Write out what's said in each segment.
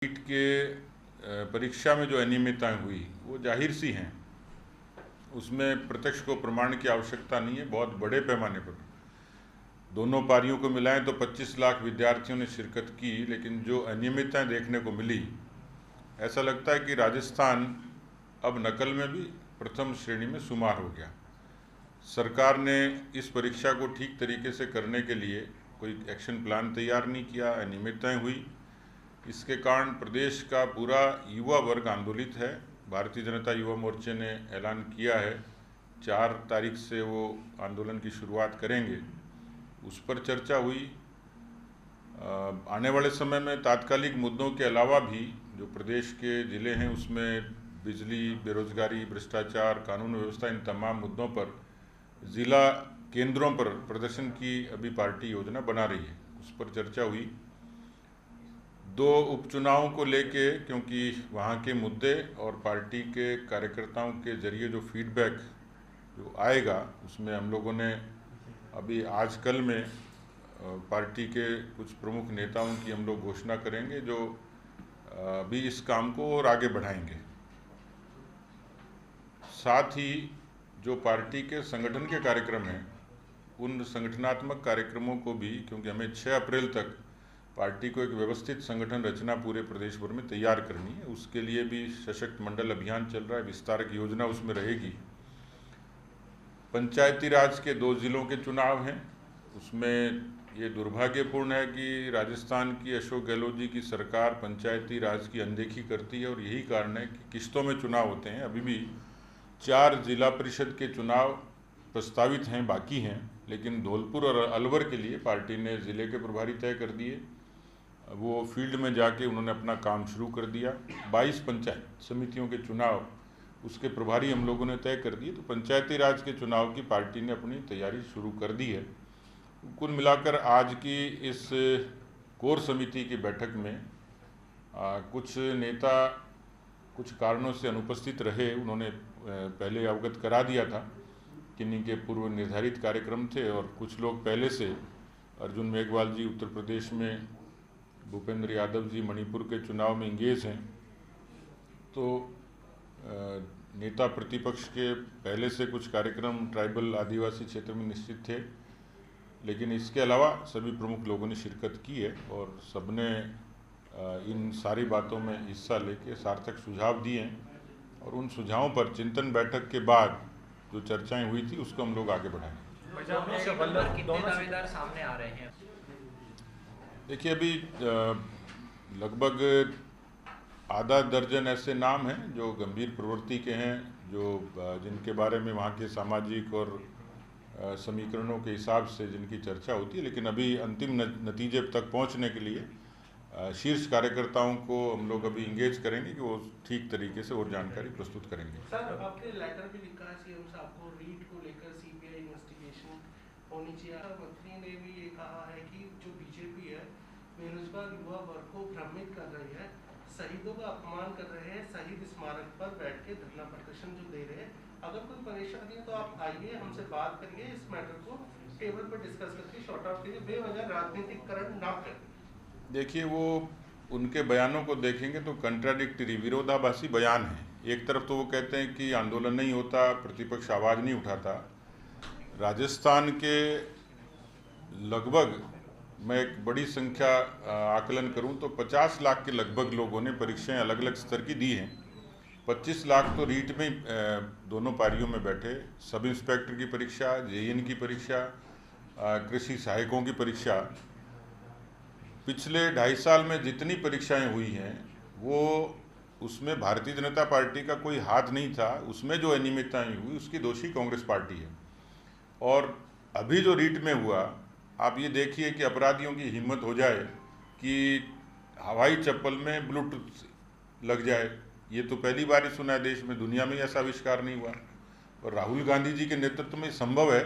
NEET के परीक्षा में जो अनियमितताएं हुई वो जाहिर सी हैं। उसमें प्रत्यक्ष को प्रमाण की आवश्यकता नहीं है। बहुत बड़े पैमाने पर दोनों पारियों को मिलाएं तो 25 लाख विद्यार्थियों ने शिरकत की, लेकिन जो अनियमितताएं देखने को मिली, ऐसा लगता है कि राजस्थान अब नकल में भी प्रथम श्रेणी में शुमार हो गया। सरकार ने इस परीक्षा को ठीक तरीके से करने के लिए कोई एक्शन प्लान तैयार नहीं किया। अनियमितताएं हुई, इसके कारण प्रदेश का पूरा युवा वर्ग आंदोलित है। भारतीय जनता युवा मोर्चे ने ऐलान किया है 4 तारीख से वो आंदोलन की शुरुआत करेंगे। उस पर चर्चा हुई। आने वाले समय में तात्कालिक मुद्दों के अलावा भी जो प्रदेश के ज़िले हैं उसमें बिजली, बेरोजगारी, भ्रष्टाचार, कानून व्यवस्था, इन तमाम मुद्दों पर ज़िला केंद्रों पर प्रदर्शन की अभी पार्टी योजना बना रही है। उस पर चर्चा हुई। 2 उपचुनावों को लेके, क्योंकि वहाँ के मुद्दे और पार्टी के कार्यकर्ताओं के जरिए जो फीडबैक जो आएगा, उसमें हम लोगों ने अभी आजकल में पार्टी के कुछ प्रमुख नेताओं की हम लोग घोषणा करेंगे जो अभी इस काम को और आगे बढ़ाएंगे। साथ ही जो पार्टी के संगठन के कार्यक्रम हैं, उन संगठनात्मक कार्यक्रमों को भी, क्योंकि हमें 6 अप्रैल तक पार्टी को एक व्यवस्थित संगठन रचना पूरे प्रदेश भर में तैयार करनी है, उसके लिए भी सशक्त मंडल अभियान चल रहा है। विस्तारक योजना उसमें रहेगी। पंचायती राज के 2 जिलों के चुनाव हैं। उसमें ये दुर्भाग्यपूर्ण है कि राजस्थान की अशोक गहलोत जी की सरकार पंचायती राज की अनदेखी करती है, और यही कारण है कि किस्तों में चुनाव होते हैं। अभी भी 4 जिला परिषद के चुनाव प्रस्तावित हैं, बाकी हैं, लेकिन धौलपुर और अलवर के लिए पार्टी ने ज़िले के प्रभारी तय कर दिए। वो फील्ड में जाके उन्होंने अपना काम शुरू कर दिया। 22 पंचायत समितियों के चुनाव, उसके प्रभारी हम लोगों ने तय कर दिए। तो पंचायती राज के चुनाव की पार्टी ने अपनी तैयारी शुरू कर दी है। कुल मिलाकर आज की इस कोर समिति की बैठक में कुछ नेता कुछ कारणों से अनुपस्थित रहे। उन्होंने पहले अवगत करा दिया था किन्हीं के पूर्व निर्धारित कार्यक्रम थे, और कुछ लोग पहले से, अर्जुन मेघवाल जी उत्तर प्रदेश में, भूपेंद्र यादव जी मणिपुर के चुनाव में इंगेज हैं। तो नेता प्रतिपक्ष के पहले से कुछ कार्यक्रम ट्राइबल आदिवासी क्षेत्र में निश्चित थे, लेकिन इसके अलावा सभी प्रमुख लोगों ने शिरकत की है और सबने इन सारी बातों में हिस्सा लेके सार्थक सुझाव दिए हैं, और उन सुझावों पर चिंतन बैठक के बाद जो चर्चाएं हुई थी उसको हम लोग आगे बढ़ाएंगे। दोनों दावेदार सामने आ रहे हैं। देखिए, अभी लगभग आधा दर्जन ऐसे नाम हैं जो गंभीर प्रवृत्ति के हैं, जिनके बारे में वहाँ के सामाजिक और समीकरणों के हिसाब से जिनकी चर्चा होती है। लेकिन अभी अंतिम नतीजे तक पहुँचने के लिए शीर्ष कार्यकर्ताओं को हम लोग अभी इंगेज करेंगे कि वो ठीक तरीके से और जानकारी प्रस्तुत करेंगे। सर, आपने लेटर भी लिखा है सीएम साहब को, रीट को लेकर सीबीआई इन्वेस्टिगेशन होनी चाहिए। मंत्री ने भी ये कहा है कि जो बीजेपी है बेरोजगार युवा वर्ग को भ्रमित कर रही है, शहीदों का अपमान कर रहे हैं, शहीद स्मारक पर बैठ के धरना प्रदर्शन जो दे रहे हैं। अगर कोई परेशानी है तो आप आइए, हमसे बात करिए, इस मैटर को टेबल पर डिस्कस करके शॉर्ट आउट करिए, बेवजह राजनीतिकरण ना करें। देखिए, वो उनके बयानों को देखेंगे तो कंट्राडिक्टरी, विरोधाभासी बयान है। एक तरफ तो वो कहते हैं कि आंदोलन नहीं होता, प्रतिपक्ष आवाज़ नहीं उठाता। राजस्थान के लगभग, मैं एक बड़ी संख्या आकलन करूं तो 50 लाख के लगभग लोगों ने परीक्षाएं अलग अलग स्तर की दी हैं। 25 लाख तो रीट में दोनों पारियों में बैठे। सब इंस्पेक्टर की परीक्षा, जेईएन की परीक्षा, कृषि सहायकों की परीक्षा, पिछले 2.5 साल में जितनी परीक्षाएं हुई हैं वो, उसमें भारतीय जनता पार्टी का कोई हाथ नहीं था। उसमें जो अनियमितताएं हुई उसकी दोषी कांग्रेस पार्टी है। और अभी जो रीट में हुआ, आप ये देखिए कि अपराधियों की हिम्मत हो जाए कि हवाई चप्पल में ब्लूटूथ लग जाए। ये तो पहली बार ही सुना है देश में, दुनिया में ऐसा आविष्कार नहीं हुआ। और राहुल गांधी जी के नेतृत्व में संभव है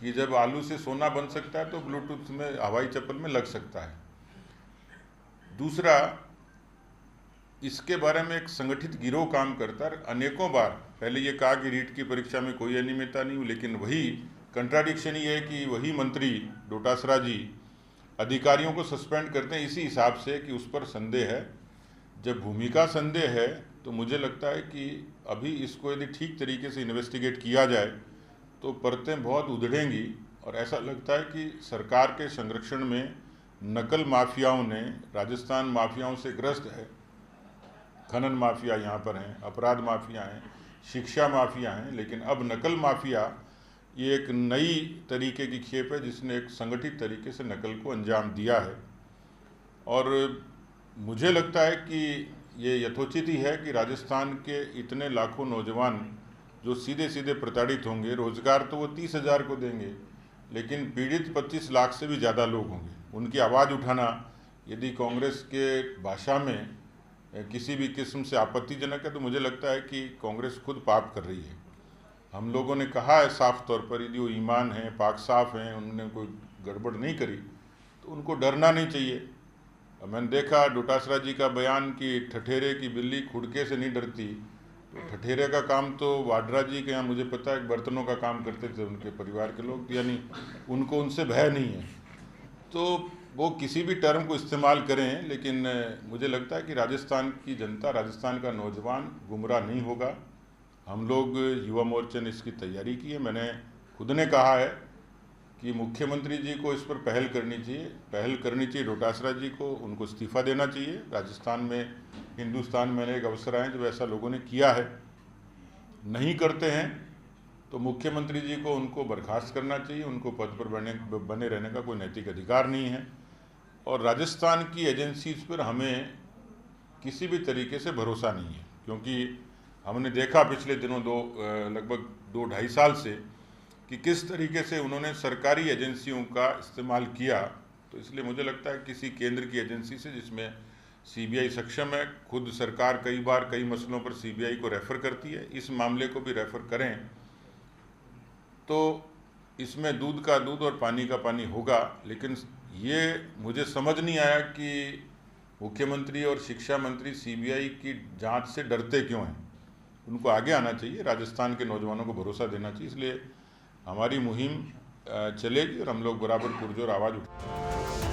कि जब आलू से सोना बन सकता है तो ब्लूटूथ में, हवाई चप्पल में लग सकता है। दूसरा, इसके बारे में एक संगठित गिरोह काम करता है। अनेकों बार पहले ये कहा कि रीट की परीक्षा में कोई अनियमितता नहीं हुई, लेकिन वही कंट्राडिक्शन ये है कि वही मंत्री डोटासरा जी अधिकारियों को सस्पेंड करते हैं इसी हिसाब से कि उस पर संदेह है। जब भूमिका संदेह है तो मुझे लगता है कि अभी इसको यदि ठीक तरीके से इन्वेस्टिगेट किया जाए तो परतें बहुत उधड़ेंगी और ऐसा लगता है कि सरकार के संरक्षण में नकल माफियाओं ने, राजस्थान माफियाओं से ग्रस्त है। खनन माफिया यहाँ पर हैं, अपराध माफिया हैं, शिक्षा माफिया हैं, लेकिन अब नकल माफिया ये एक नई तरीके की खेप है जिसने एक संगठित तरीके से नकल को अंजाम दिया है। और मुझे लगता है कि ये यथोचित ही है कि राजस्थान के इतने लाखों नौजवान जो सीधे सीधे प्रताड़ित होंगे, रोजगार तो वो 30,000 को देंगे, लेकिन पीड़ित 25 लाख से भी ज़्यादा लोग होंगे। उनकी आवाज़ उठाना यदि कांग्रेस के भाषा में किसी भी किस्म से आपत्तिजनक है तो मुझे लगता है कि कांग्रेस खुद पाप कर रही है। हम लोगों ने कहा है साफ तौर पर, यदि वो ईमान है, पाक साफ हैं, उन्होंने कोई गड़बड़ नहीं करी तो उनको डरना नहीं चाहिए। मैंने देखा डोटासरा जी का बयान कि ठठेरे की बिल्ली खुड़के से नहीं डरती, तो ठठेरे का काम तो वाड्रा जी के यहाँ मुझे पता है बर्तनों का काम करते थे उनके परिवार के लोग, यानी उनको उनसे भय नहीं है। तो वो किसी भी टर्म को इस्तेमाल करें, लेकिन मुझे लगता है कि राजस्थान की जनता, राजस्थान का नौजवान गुमराह नहीं होगा। हम लोग युवा मोर्चे ने इसकी तैयारी की है। मैंने खुद ने कहा है कि मुख्यमंत्री जी को इस पर पहल करनी चाहिए डोटासरा जी को, उनको इस्तीफा देना चाहिए। राजस्थान में, हिंदुस्तान में अनेक अवसर आए जब ऐसा लोगों ने किया है, नहीं करते हैं तो मुख्यमंत्री जी को उनको बर्खास्त करना चाहिए। उनको पद पर बने रहने का कोई नैतिक अधिकार नहीं है। और राजस्थान की एजेंसीज पर हमें किसी भी तरीके से भरोसा नहीं है, क्योंकि हमने देखा पिछले दिनों लगभग 2-2.5 साल से कि किस तरीके से उन्होंने सरकारी एजेंसियों का इस्तेमाल किया। तो इसलिए मुझे लगता है किसी केंद्र की एजेंसी से, जिसमें सीबीआई सक्षम है, खुद सरकार कई बार कई मसलों पर सीबीआई को रेफ़र करती है, इस मामले को भी रेफ़र करें तो इसमें दूध का दूध और पानी का पानी होगा। लेकिन ये मुझे समझ नहीं आया कि मुख्यमंत्री और शिक्षा मंत्री सीबीआई की जांच से डरते क्यों हैं। उनको आगे आना चाहिए, राजस्थान के नौजवानों को भरोसा देना चाहिए। इसलिए हमारी मुहिम चलेगी और हम लोग बराबर पुरजोर आवाज़ उठाएंगे।